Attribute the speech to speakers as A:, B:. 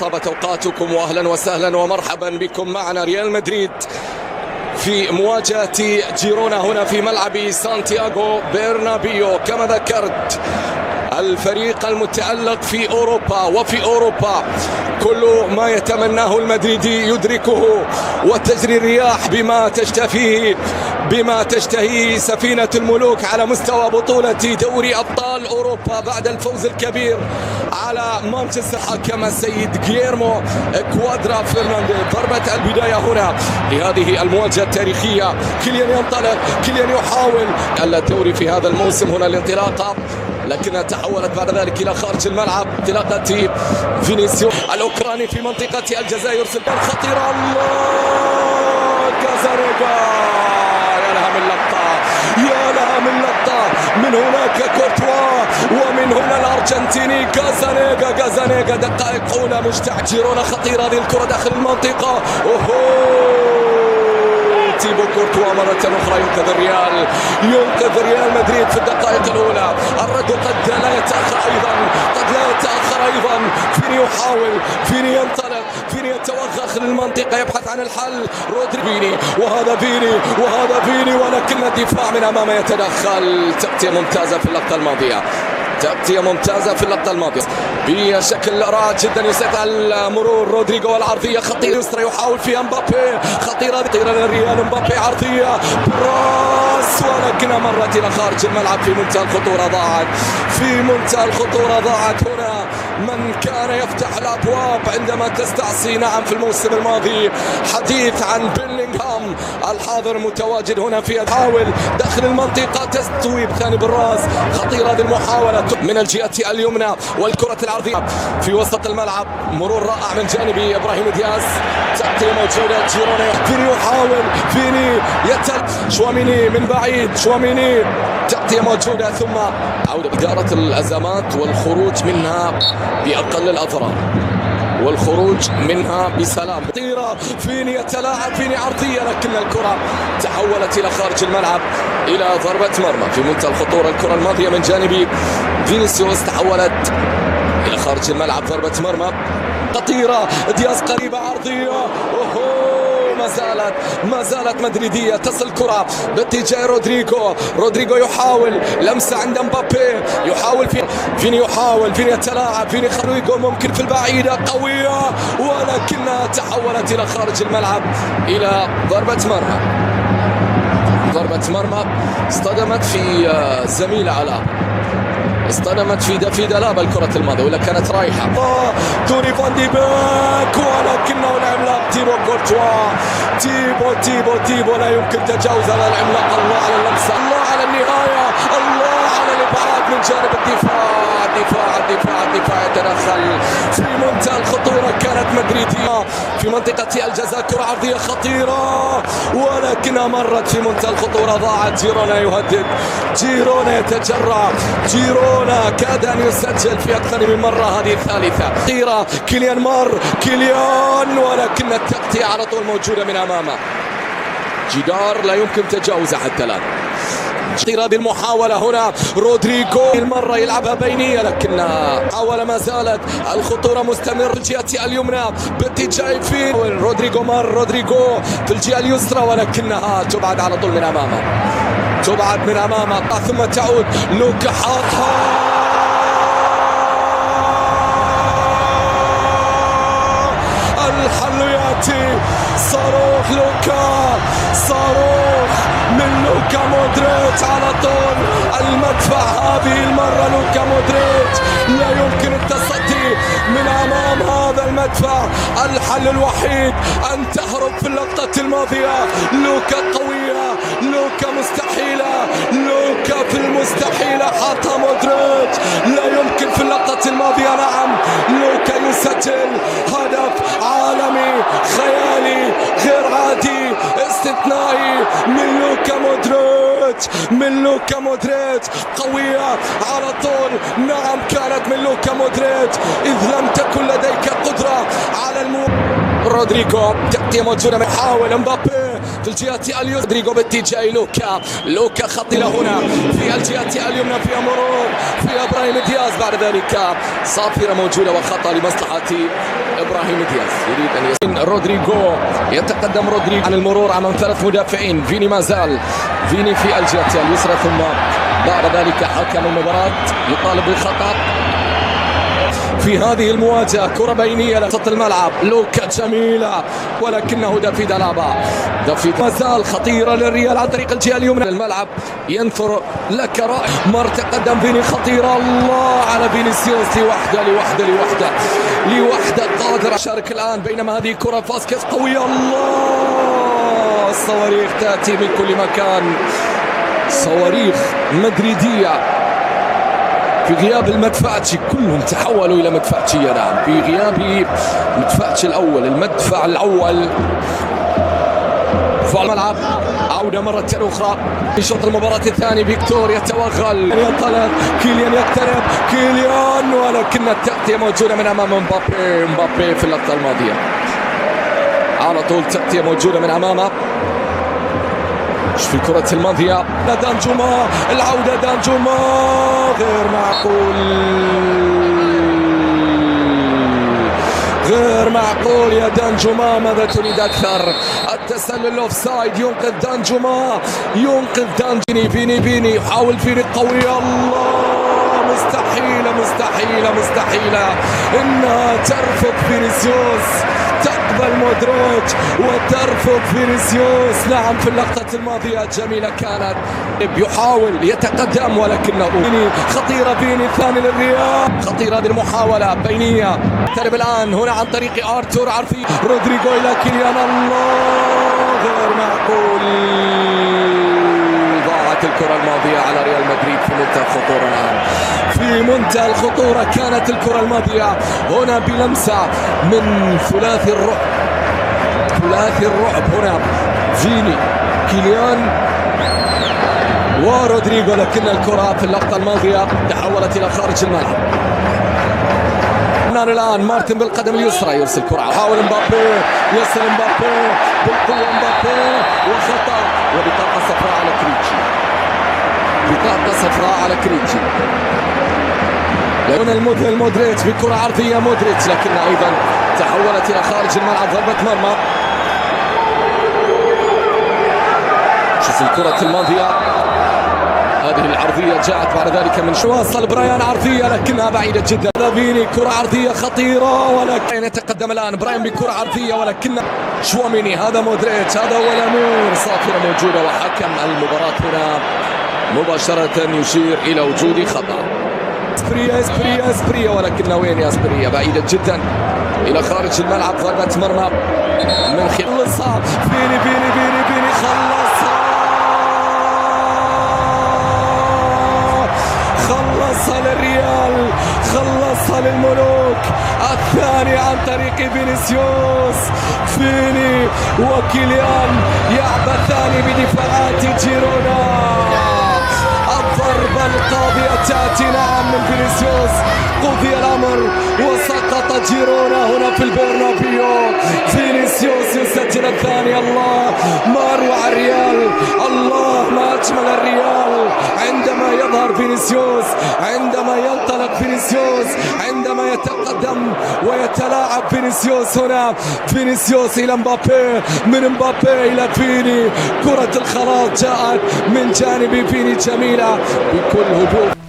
A: طابت أوقاتكم وأهلا وسهلا ومرحبا بكم معنا. ريال مدريد في مواجهة جيرونا هنا في ملعب سانتياغو برنابيو. كما ذكرت الفريق المتألق في أوروبا، وفي أوروبا كل ما يتمناه المدريدي يدركه، وتجري الرياح بما تشتهيه سفينة الملوك على مستوى بطولة دوري أبطال أوروبا بعد الفوز الكبير على مانشستر. حكم السيد غييرمو كوادرا فرنانديز. ضربة البداية هنا لهذه المواجهة التاريخية. كيليان ينطلق، كيليان يحاول الدوري في هذا الموسم. هنا الانطلاقة لكنها تحولت بعد ذلك إلى خارج الملعب. انطلاقة فينيسيوس الأوكراني في منطقة الجزاء يرسل خطيرة. الله كازاريغا، يا لها من لقطة، يا لها من لقطة. من هناك كورتوا، ومن هنا الأرجنتيني كازانيغا. دقائق أولى مشتعل. جيرونا خطيرة هذه الكرة داخل المنطقة. تيبو كورتوا مرة أخرى ينقذ ريال مدريد في الدقائق الأولى. الرد قد لا يتأخر أيضا. فيني يحاول، فيني ينطلق، فيني يتوغخ للمنطقة يبحث عن الحل. رودريجو وهذا فيني ولكن الدفاع من أمامه يتدخل. تغطية ممتازة في اللقطة الماضية. بشكل رائع جدا يسجل مرور رودريجو العرضية خطيرة يسرى يحاول فيها مبابي. خطيرة للريال. مبابي عرضية براس ولكنها مرت إلى خارج الملعب. في منتهى الخطورة ضاعت هنا. من كان يفتح الأبواب عندما تستعصي في الموسم الماضي. حديث عن بيلينغهام الحاضر متواجد هنا في حاول داخل المنطقة. تستوي بثاني بالراس. خطيرة هذه المحاولة من الجهة اليمنى والكرة العرضية في وسط الملعب. مرور رائع من جانب إبراهيم دياز. تغطية موجودة. جيرونا فيني يحاول، فيني شواميني من بعيد. تغطية موجودة ثم عودة إدارة الأزمات والخروج منها بأقل الأضرار والخروج منها بسلام. خطيرة فيني يتلاعب، فيني عرضية لكن الكرة تحولت إلى خارج الملعب إلى ضربة مرمى في منتهى الخطورة. الكرة الماضية من جانب فينيسيوس تحولت إلى خارج الملعب. ضربة مرمى خطيرة. دياز قريبة عرضية. ما زالت مدريدية. تصل الكرة باتجاه رودريجو يحاول لمسة عند مبابي. يحاول فيني يتلاعب. فيني رودريجو ممكن في البعيدة قوية ولكنها تحولت إلى خارج الملعب إلى ضربة مرمى. اصطدمت في زميلة علاء، اصطدمت في دافيد ألابا الكرة الماضية ولا كانت رايحة. دوني فان دي باك ولكنه العملاق تيبو كورتوا. تيبو لا يمكن تجاوز هذا العملاق. الله على اللمسة، الله على النهاية، الله على الإبعاد من جانب الدفاع يتدخل في منتهى الخطورة. كانت مدريدية في منطقة الجزاء. كرة عرضية خطيرة ولكنها مرت في منتهى الخطورة. ضاعت. جيرونا يهدد، جيرونا يتجرأ، جيرونا كاد أن يسجل في أكثر من مرة. هذه الثالثة. خطيرة. كيليان ولكن التغطية على طول موجودة من أمامه. جدار لا يمكن تجاوزه حتى الآن. خطيرة هذه المحاولة هنا. رودريجو المرة يلعبها بينية لكنها محاولة ما زالت. الخطورة مستمرة. الجهة اليمنى باتجاه فين رودريجو في الجهة اليسرى ولكنها تبعد على طول من أمامه. ثم تعود لوكا حاطها. الحل يأتي. صاروخ من لوكا مودريتش على طول. المدفع هذه المرة لوكا مودريتش لا يمكن التصدي من أمام هذا المدفع. الحل الوحيد أن تهرب في اللقطة الماضية. لوكا قوية، لوكا مستحيلة، لوكا في المستحيلة حاطها مودريتش. لا يمكن في اللقطة الماضية. نعم لوكا يسجل هدف عالمي خيالي غير عادي استثنائي من لوكا مودريتش. قوية على طول. نعم كانت من لوكا مودريتش إذ لم تكن لديك قدرة على رودريجو. تغطية موجودة. يحاول مبابي في الجهة اليسرى رودريجو باتجاه لوكا خطير هنا في الجهة اليمنى فيها مرور في إبراهيم دياز. بعد ذلك صافرة موجودة وخطأ لمصلحة إبراهيم دياز. يريد أن يسن رودريجو، يتقدم رودريجو عن المرور أمام ثلاث مدافعين. فيني ما زال فيني في الجهة اليسرى، ثم بعد ذلك حكم المباراة يطالب بالخطأ في هذه المواجهة. كرة بينية لخط الملعب، لوكا جميلة ولكنه دافيد ألابا. دافيد ما زال خطيرة للريال عن طريق الجهة اليمنى الملعب، ينثر لك رائع. مر تقدم فيني خطيرة، الله على فينيسيوس لوحدة قادر شارك الآن. بينما هذه كرة فاسكيز قوية، الله الصواريخ تأتي من كل مكان، صواريخ مدريدية في غياب المدفعتي. كلهم تحولوا إلى مدفعتية. نعم، في غياب مدفعتي الأول، المدفع الأول في الملعب. عودة مرة أخرى في شوط المباراة الثاني. فيكتور يتوغل، ينطلق كيليان، يقترب كيليان، ولكن التغطية موجودة من أمام مبابي في اللقطة الماضية. على طول تغطية موجودة من أمامه. في الكرة الماضية دانجوما، العودة دانجوما، غير معقول يا دانجوما. ماذا تريد أكثر؟ التسلل أوفسايد، ينقذ دانجوما، فيني يحاول فيني قوية، الله مستحيلة إنها ترفض فينيسيوس، تقبل مودريتش وترفض فينيسيوس. نعم، في اللقطة الماضية جميلة كانت، يحاول يتقدم ولكنه خطيرة. فيني الثاني للريال، خطيرة هذه المحاولة بينية. تقترب الآن هنا عن طريق أرتور عرفي، رودريجو إلى كيليان، الله غير معقول. ضاعت الكرة الماضية على ريال مدريد في منتهى الخطورة. الآن في منتهى الخطورة كانت الكرة الماضية هنا بلمسة من ثلاثي الرعب هنا، فيني، كيليان ورودريجو. لكن الكرة في اللقطة الماضية تحولت إلى خارج الملعب. الآن مارتن بالقدم اليسرى يرسل كرة، حاول مبابي، يصل مبابي بالقوة، وخطأ، وبطاقة صفراء على كريتشي. هنا المودريتش بكرة عرضية، مودريتش لكنها أيضا تحولت إلى خارج الملعب، ضربة مرمى. شوف الكرة الماضية، هذه العرضية جاءت بعد ذلك من وصل برايان، عرضية لكنها بعيدة جدا. فيني كرة عرضية خطيرة، ولكن يتقدم الآن برايان بكرة عرضية، ولكن شواميني، هذا مودريتش، هذا هو الأمور. صافرة موجودة، وحكم المباراة هنا مباشرة يشير إلى وجود خطأ. اسبريا، ولكن وين يا اسبريا؟ بعيدة جدا إلى خارج الملعب، ضربة مرمى من خلصها. فيني خلصها للريال، خلصها للملوك. الثاني عن طريق فينيسيوس. فيني وكيليان يعبثان بدفاعات جيرونا. الضربة القاضية تأتي نعم من فينيسيوس، قضي الأمر وسقط جيرونا هنا في البرنابيو. فينيسيوس يسجل الثاني. الله ما أروع الريال، الله ما أجمل الريال عندما يظهر فينيسيوس، عندما ينطلق فينيسيوس، عندما يتقدم ويتلاعب فينيسيوس. هنا فينيسيوس إلى مبابي، من مبابي إلى فيني، كرة الخلاص جاءت من جانب فيني جميلة بكل هدوء.